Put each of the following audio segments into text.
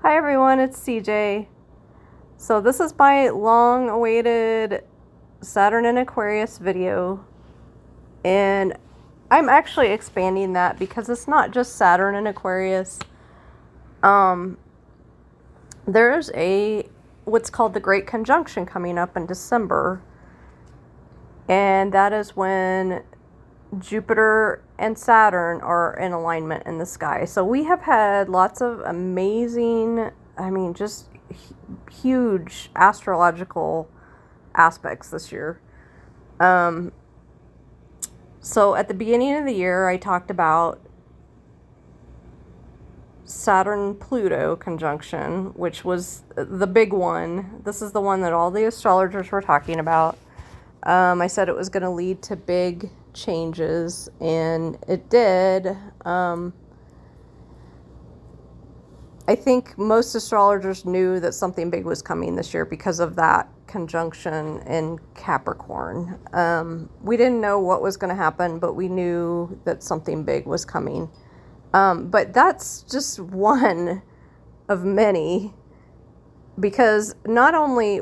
Hi everyone, it's CJ. So this is my long-awaited Saturn and Aquarius video, and I'm actually expanding that because it's not just Saturn and Aquarius. There's what's called the Great Conjunction coming up in December, and that is when Jupiter and Saturn are in alignment in the sky. So we have had lots of amazing, just huge astrological aspects this year. So at the beginning of the year, I talked about Saturn-Pluto conjunction, which was the big one. This is the one that all the astrologers were talking about. I said it was going to lead to big changes, and it did. I think most astrologers knew that something big was coming this year because of that conjunction in Capricorn. We didn't know what was going to happen, but we knew that something big was coming. But that's just one of many, because not only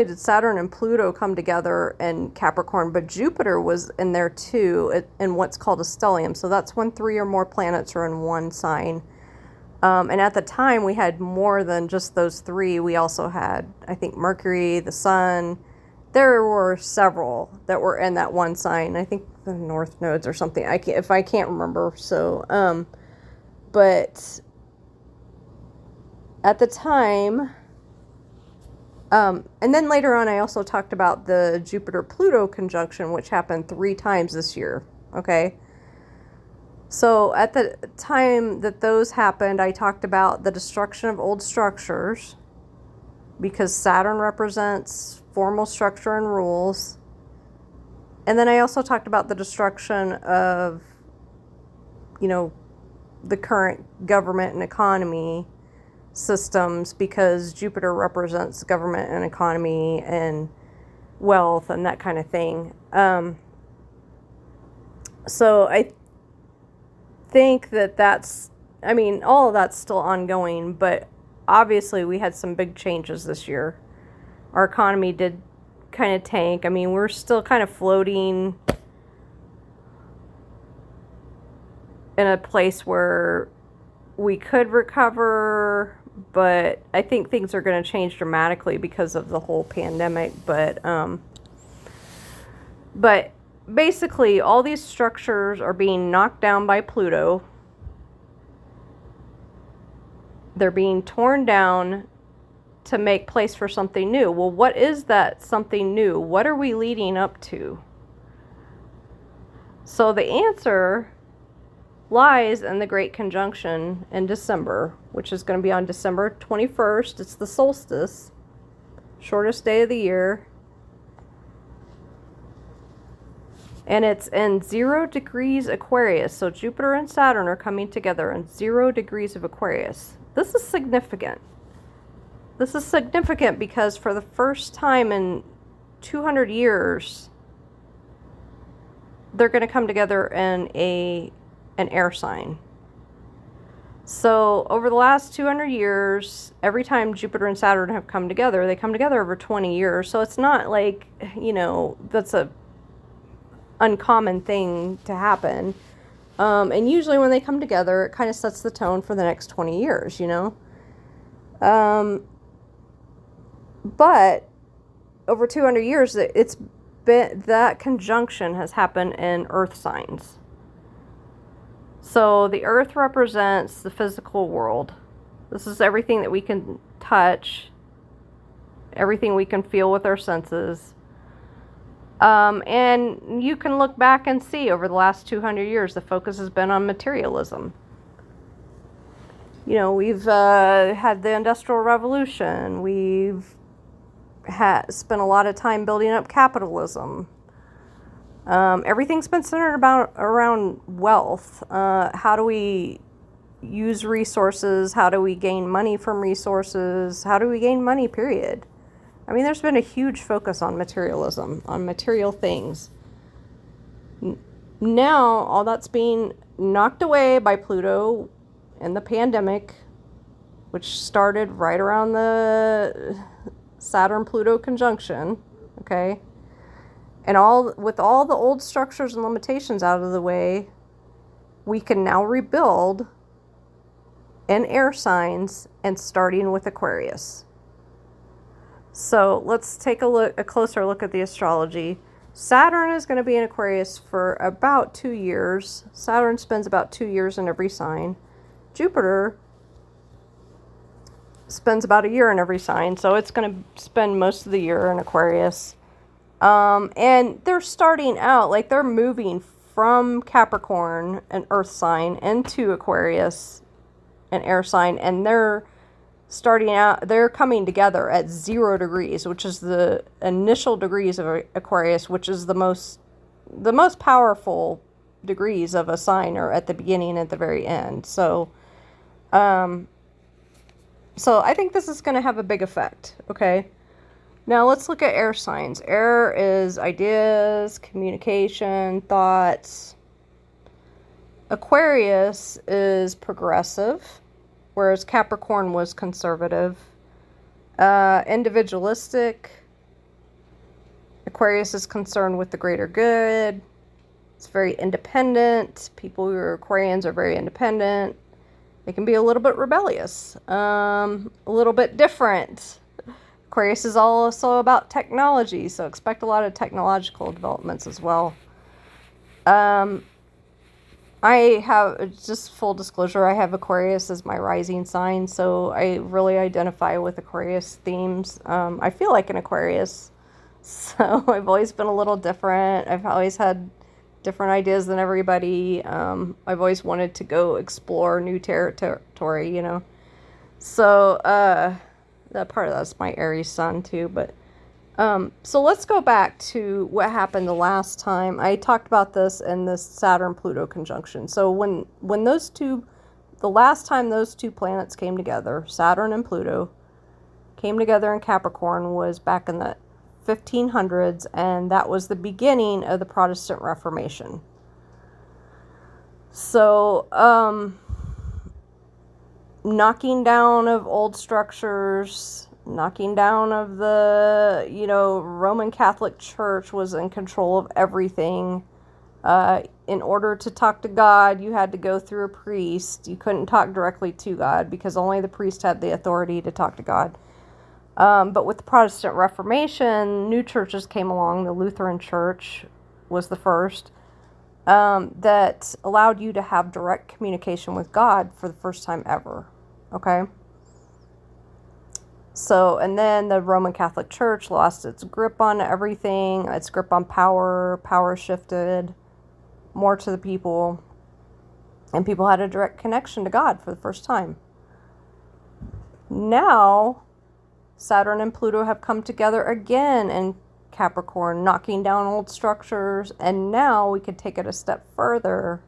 did Saturn and Pluto come together in Capricorn, but Jupiter was in there too, in what's called a stellium. So that's when 3 or more planets are in one sign. And at the time, we had more than just those 3. We also had, I think, Mercury, the Sun. There were several that were in that one sign. I think the North Nodes or something. I can't remember. So, but at the time. And then later on, I also talked about the Jupiter-Pluto conjunction, which happened 3 times this year, okay? So at the time that those happened, I talked about the destruction of old structures, because Saturn represents formal structure and rules. And then I also talked about the destruction of, the current government and economy systems, because Jupiter represents government and economy and wealth and that kind of thing. So I think that's all of that's still ongoing, but obviously we had some big changes this year. Our economy did kind of tank. We're still kind of floating in a place where we could recover, but I think things are going to change dramatically because of the whole pandemic. But basically, all these structures are being knocked down by Pluto. They're being torn down to make place for something new. Well, what is that something new? What are we leading up to? So the answer lies in the Great Conjunction in December, which is going to be on December 21st. It's the solstice, shortest day of the year. And it's in 0 degrees Aquarius. So Jupiter and Saturn are coming together in 0 degrees of Aquarius. This is significant. This is significant because for the first time in 200 years, they're going to come together in an air sign. So over the last 200 years, every time Jupiter and Saturn have come together, they come together over 20 years. So it's not like, that's a uncommon thing to happen. And usually when they come together, it kind of sets the tone for the next 20 years, But over 200 years, that conjunction has happened in Earth signs. So the Earth represents the physical world. This is everything that we can touch, everything we can feel with our senses. And you can look back and see over the last 200 years, the focus has been on materialism. We've had the Industrial Revolution. We've spent a lot of time building up capitalism. Everything's been centered around wealth. How do we use resources? How do we gain money from resources? How do we gain money, period? There's been a huge focus on materialism, on material things. Now, all that's being knocked away by Pluto in the pandemic, which started right around the Saturn-Pluto conjunction, okay? And with all the old structures and limitations out of the way, we can now rebuild in air signs and starting with Aquarius. So let's take a closer look at the astrology. Saturn is going to be in Aquarius for about 2 years. Saturn spends about 2 years in every sign. Jupiter spends about a year in every sign, so it's going to spend most of the year in Aquarius. And they're starting out, like they're moving from Capricorn, an earth sign, into Aquarius, an air sign, and they're coming together at 0 degrees, which is the initial degrees of Aquarius, which is the most powerful degrees of a sign, are at the beginning and at the very end. So I think this is going to have a big effect, okay? Now let's look at air signs. Air is ideas, communication, thoughts. Aquarius is progressive, whereas Capricorn was conservative. Individualistic. Aquarius is concerned with the greater good. It's very independent. People who are Aquarians are very independent. They can be a little bit rebellious, a little bit different. Aquarius is also about technology, so expect a lot of technological developments as well. I have, just full disclosure, I have Aquarius as my rising sign, so I really identify with Aquarius themes. I feel like an Aquarius, so I've always been a little different. I've always had different ideas than everybody. I've always wanted to go explore new territory, you know. So, that part of that's my Aries sun too, but so let's go back to what happened the last time. I talked about this in this Saturn-Pluto conjunction. So when the last time those two planets came together, Saturn and Pluto, came together in Capricorn, was back in the 1500s, and that was the beginning of the Protestant Reformation. So, knocking down of old structures, knocking down of the, Roman Catholic Church was in control of everything. In order to talk to God, you had to go through a priest. You couldn't talk directly to God because only the priest had the authority to talk to God. But with the Protestant Reformation, new churches came along. The Lutheran Church was the first, that allowed you to have direct communication with God for the first time ever. Okay? So, and then the Roman Catholic Church lost its grip on everything, its grip on power shifted more to the people, and people had a direct connection to God for the first time. Now, Saturn and Pluto have come together again in Capricorn, knocking down old structures, and now we could take it a step further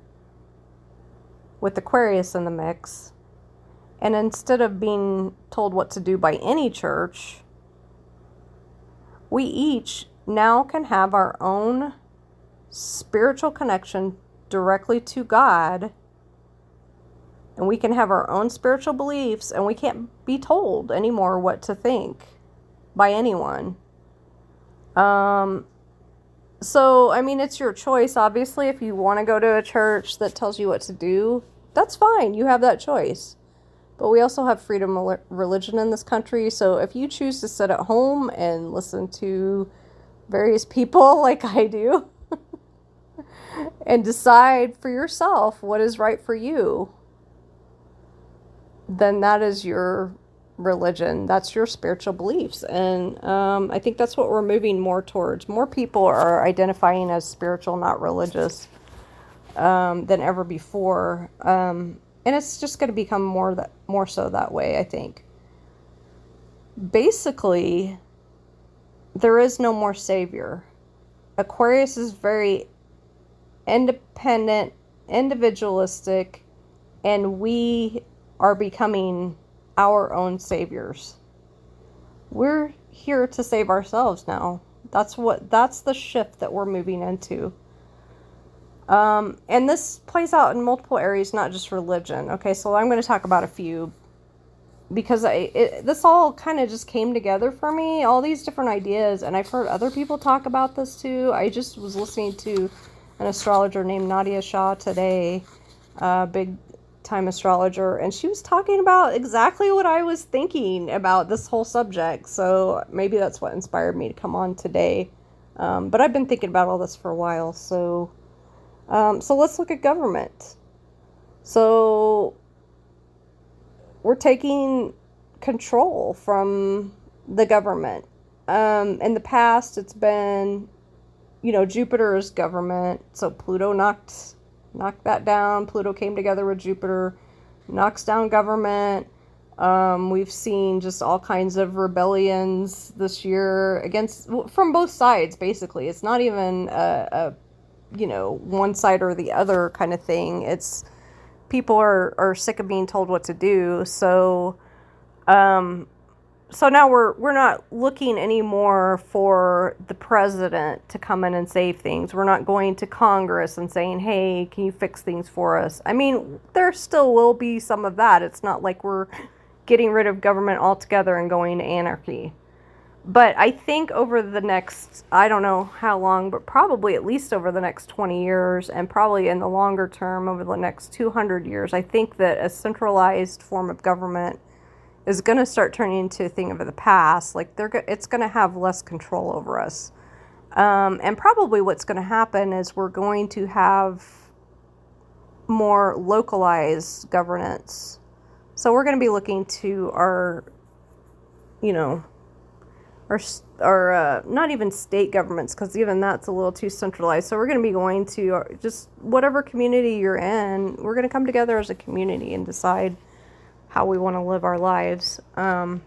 with Aquarius in the mix. And instead of being told what to do by any church, we each now can have our own spiritual connection directly to God, and we can have our own spiritual beliefs, and we can't be told anymore what to think by anyone. So, I mean, it's your choice. Obviously, if you want to go to a church that tells you what to do, that's fine. You have that choice. But we also have freedom of religion in this country. So if you choose to sit at home and listen to various people like I do and decide for yourself what is right for you, then that is your religion. That's your spiritual beliefs. And I think that's what we're moving more towards. More people are identifying as spiritual, not religious, than ever before. And it's just going to become more so that way, I think. Basically, there is no more savior. Aquarius is very independent, individualistic, and we are becoming our own saviors. We're here to save ourselves now. That's the shift that we're moving into. And this plays out in multiple areas, not just religion. Okay, so I'm going to talk about a few because this all kind of just came together for me, all these different ideas, and I've heard other people talk about this too. I just was listening to an astrologer named Nadia Shah today, a big time astrologer, and she was talking about exactly what I was thinking about this whole subject, so maybe that's what inspired me to come on today. But I've been thinking about all this for a while, so let's look at government. So we're taking control from the government. In the past, it's been, Jupiter's government. So Pluto knocked that down. Pluto came together with Jupiter, knocks down government. We've seen just all kinds of rebellions this year from both sides, basically. It's not even a one side or the other kind of thing. It's people are sick of being told what to do. So now we're not looking anymore for the president to come in and save things. We're not going to Congress and saying, hey, can you fix things for us? I mean, there still will be some of that. It's not like we're getting rid of government altogether and going to anarchy. But I think over the next, I don't know how long, but probably at least over the next 20 years, and probably in the longer term over the next 200 years, I think that a centralized form of government is going to start turning into a thing of the past. Like it's going to have less control over us. And probably what's going to happen is we're going to have more localized governance. So we're going to be looking to our not even state governments, because even that's a little too centralized. So we're going to be going to just whatever community you're in. We're going to come together as a community and decide how we want to live our lives. And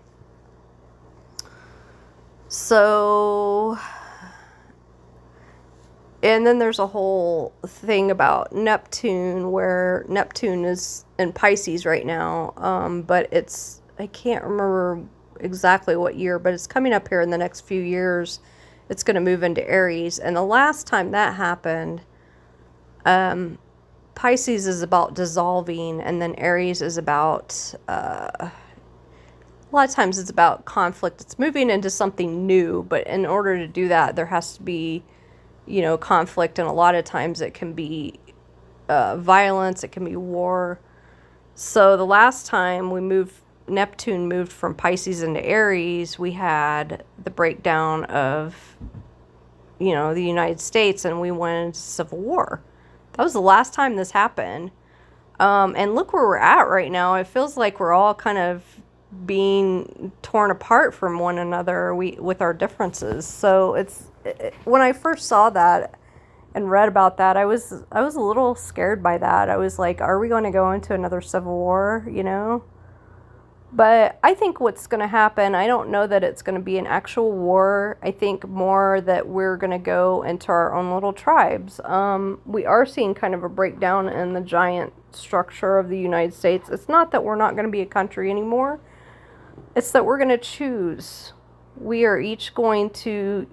then there's a whole thing about Neptune, where Neptune is in Pisces right now, but I can't remember exactly what year, but it's coming up here in the next few years. It's going to move into Aries. And the last time that happened, Pisces is about dissolving, and then Aries is about, a lot of times it's about conflict. It's moving into something new, but in order to do that, there has to be, conflict, and a lot of times it can be violence, it can be war. So the last time Neptune moved from Pisces into Aries, we had the breakdown of, the United States, and we went into civil war. That was the last time this happened. And look where we're at right now. It feels like we're all kind of being torn apart from one another with our differences. So when I first saw that and read about that, I was a little scared by that. I was like, are we going to go into another civil war, But I think what's going to happen, I don't know that it's going to be an actual war. I think more that we're going to go into our own little tribes. We are seeing kind of a breakdown in the giant structure of the United States. It's not that we're not going to be a country anymore. It's that we're going to choose. We are each going to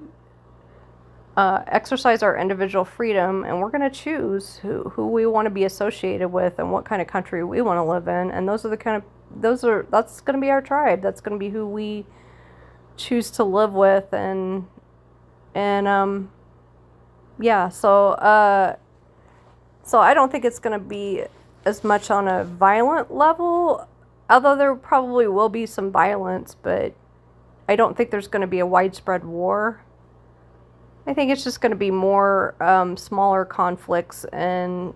exercise our individual freedom, and we're going to choose who we want to be associated with and what kind of country we want to live in. And that's going to be our tribe. That's going to be who we choose to live with. And yeah, so I don't think it's going to be as much on a violent level, although there probably will be some violence, but I don't think there's going to be a widespread war. I think it's just going to be more smaller conflicts and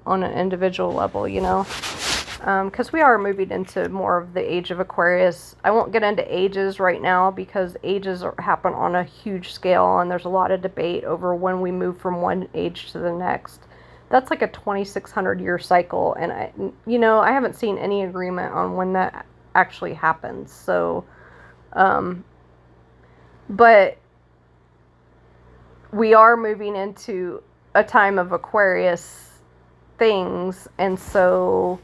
on an individual level, because we are moving into more of the age of Aquarius. I won't get into ages right now because ages happen on a huge scale, and there's a lot of debate over when we move from one age to the next. That's like a 2,600-year cycle, and I haven't seen any agreement on when that actually happens. So, but we are moving into a time of Aquarius things, and so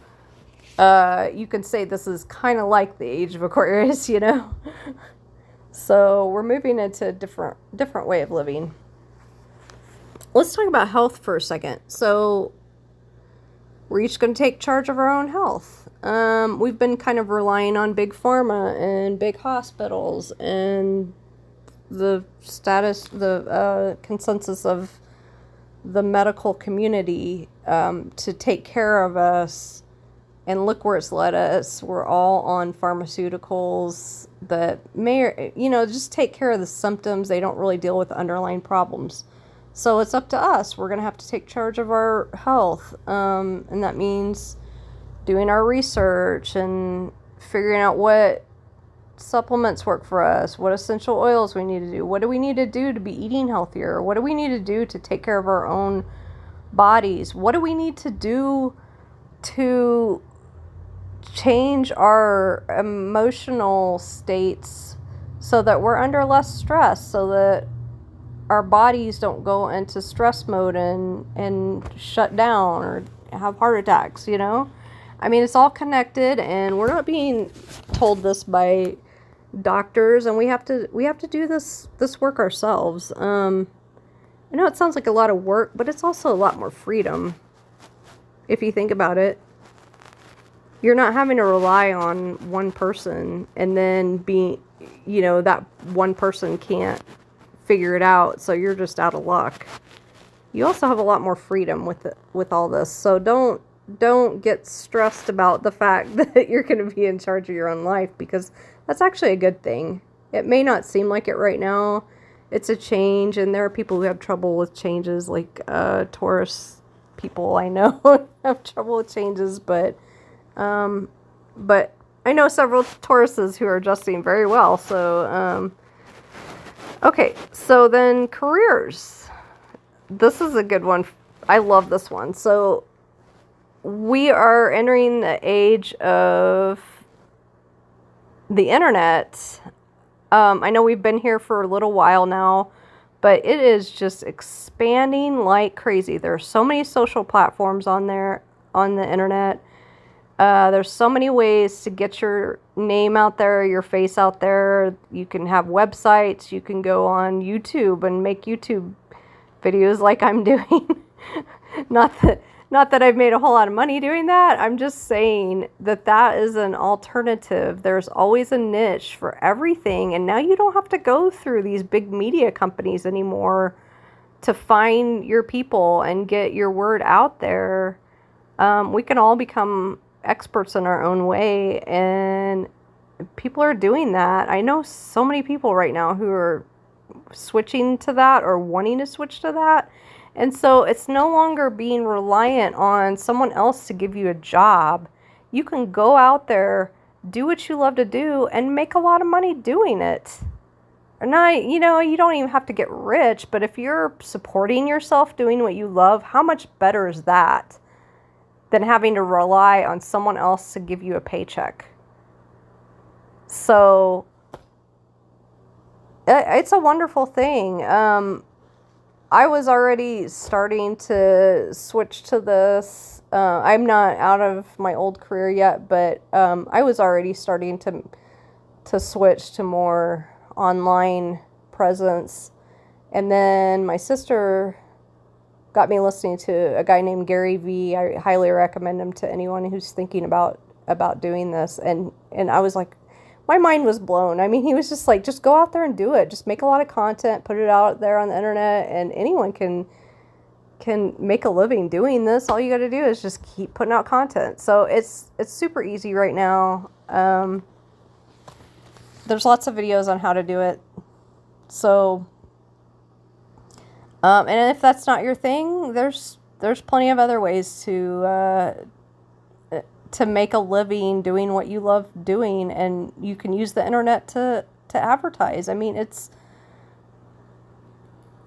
you can say this is kind of like the age of Aquarius, So we're moving into a different way of living. let's talk about health for a second. So we're each going to take charge of our own health. We've been kind of relying on big pharma and big hospitals and the consensus of the medical community to take care of us. And look where it's led us. We're all on pharmaceuticals that may, just take care of the symptoms. They don't really deal with the underlying problems. So it's up to us. We're going to have to take charge of our health. And that means doing our research and figuring out what supplements work for us, what essential oils we need to do, what do we need to do to be eating healthier, what do we need to do to take care of our own bodies, what do we need to do to change our emotional states so that we're under less stress, so that our bodies don't go into stress mode and shut down or have heart attacks, I mean, it's all connected, and we're not being told this by doctors, and we have to do this work ourselves. I know it sounds like a lot of work, but it's also a lot more freedom if you think about it. You're not having to rely on one person and then that one person can't figure it out, so you're just out of luck. You also have a lot more freedom with all this, so don't get stressed about the fact that you're going to be in charge of your own life, because that's actually a good thing. It may not seem like it right now. It's a change, and there are people who have trouble with changes, like Taurus people I know have trouble with changes, but I know several Tauruses who are adjusting very well. So, okay, so then careers. This is a good one. I love this one. So we are entering the age of the internet. I know we've been here for a little while now, but it is just expanding like crazy. There are so many social platforms on there, on the internet. There's so many ways to get your name out there, your face out there. You can have websites. You can go on YouTube and make YouTube videos like I'm doing. Not that I've made a whole lot of money doing that. I'm just saying that is an alternative. There's always a niche for everything. And now you don't have to go through these big media companies anymore to find your people and get your word out there. We can all become experts in our own way, and people are doing that. I know so many people right now who are switching to that or wanting to switch to that. And so it's no longer being reliant on someone else to give you a job. You can go out there, do what you love to do, and make a lot of money doing it. And you don't even have to get rich, but if you're supporting yourself doing what you love, how much better is that than having to rely on someone else to give you a paycheck? So it's a wonderful thing. I was already starting to switch to this. I'm not out of my old career yet, but I was already starting to switch to more online presence. And then my sister got me listening to a guy named Gary Vee. I highly recommend him to anyone who's thinking about doing this. And I was like, my mind was blown. I mean, he was just like, just go out there and do it. Just make a lot of content, put it out there on the internet, and anyone can make a living doing this. All you got to do is just keep putting out content. So it's super easy right now. There's lots of videos on how to do it. So, and if that's not your thing, there's plenty of other ways to make a living doing what you love doing, and you can use the internet to advertise. I mean, it's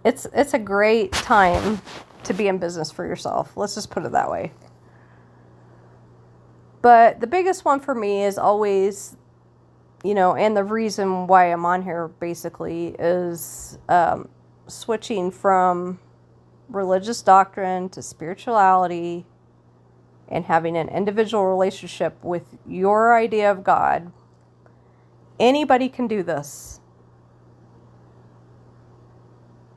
a great time to be in business for yourself. Let's just put it that way. But the biggest one for me is always, and the reason why I'm on here basically is switching from religious doctrine to spirituality and having an individual relationship with your idea of God. Anybody can do this.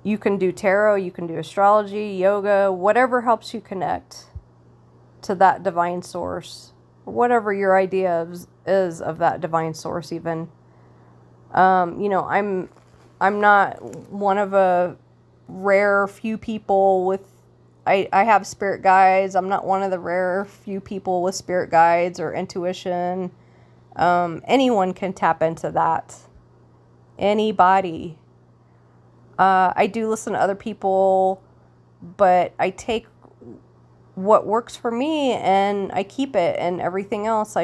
You can do tarot, you can do astrology, yoga, whatever helps you connect to that divine source, whatever your idea is of that divine source even. You know, I'm not one of a rare few people with, I have spirit guides. I'm not one of the rare few people with spirit guides or intuition. Anyone can tap into that. Anybody. I do listen to other people, but I take what works for me and I keep it, and everything else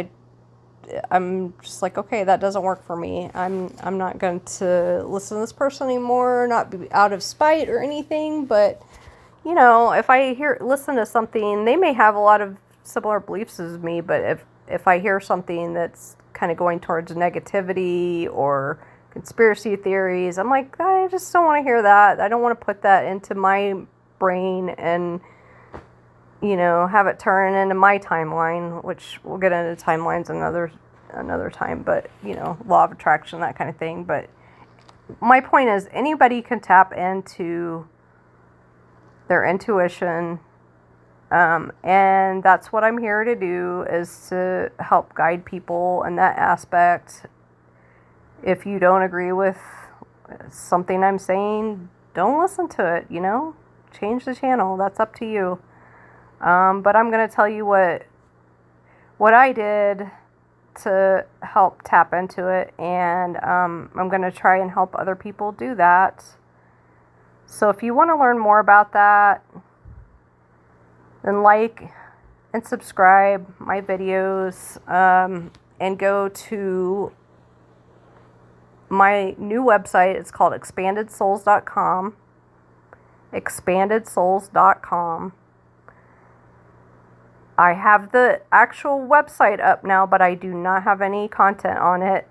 I'm just like, okay, that doesn't work for me. I'm not going to listen to this person anymore, not be out of spite or anything, but you know, if I listen to something, they may have a lot of similar beliefs as me, but if I hear something that's kind of going towards negativity or conspiracy theories, I'm like, I just don't want to hear that. I don't want to put that into my brain and, you know, have it turn into my timeline, which we'll get into timelines another time, but, you know, law of attraction, that kind of thing. But my point is, anybody can tap into their intuition, and that's what I'm here to do, is to help guide people in that aspect. If you don't agree with something I'm saying, don't listen to it, you know? Change the channel. That's up to you. But I'm going to tell you what I did to help tap into it, and I'm going to try and help other people do that. So if you want to learn more about that, then like and subscribe my videos, and go to my new website. It's called expandedsouls.com. expandedsouls.com. I have the actual website up now, but I do not have any content on it.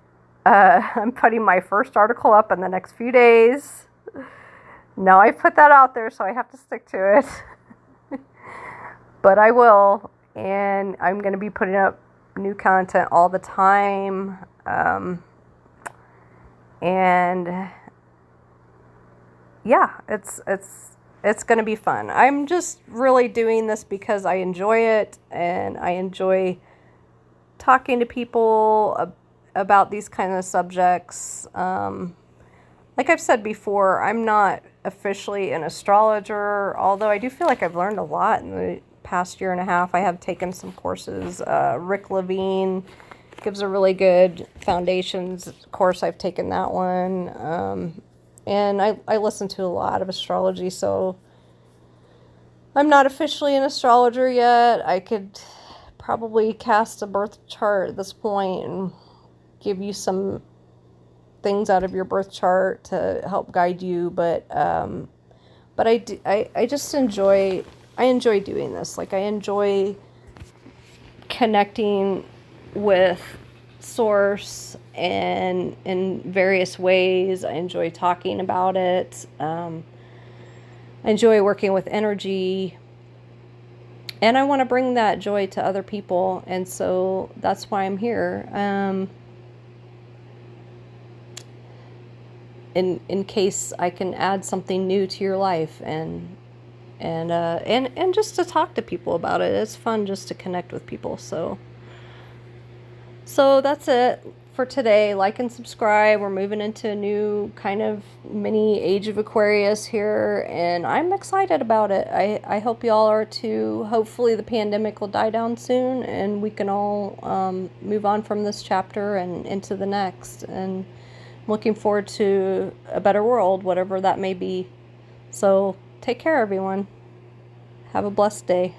I'm putting my first article up in the next few days. Now I put that out there, so I have to stick to it. But I will, and I'm going to be putting up new content all the time. And yeah, it's going to be fun. I'm just really doing this because I enjoy it, and I enjoy talking to people about these kind of subjects. Like I've said before, I'm not officially an astrologer, although I do feel like I've learned a lot in the past year and a half. I have taken some courses. Rick Levine gives a really good foundations course. I've taken that one. And I listen to a lot of astrology, so I'm not officially an astrologer yet. I could probably cast a birth chart at this point and give you some things out of your birth chart to help guide you, but I just enjoy doing this. Like, I enjoy connecting with source and in various ways. I enjoy talking about it. I enjoy working with energy, and I want to bring that joy to other people, and so that's why I'm here. In case I can add something new to your life, and just to talk to people about it. It's fun just to connect with people. So that's it for today. Like and subscribe. We're moving into a new kind of mini age of Aquarius here, and I'm excited about it. I hope y'all are too. Hopefully the pandemic will die down soon, and we can all move on from this chapter and into the next. And looking forward to a better world, whatever that may be. So take care, everyone. Have a blessed day.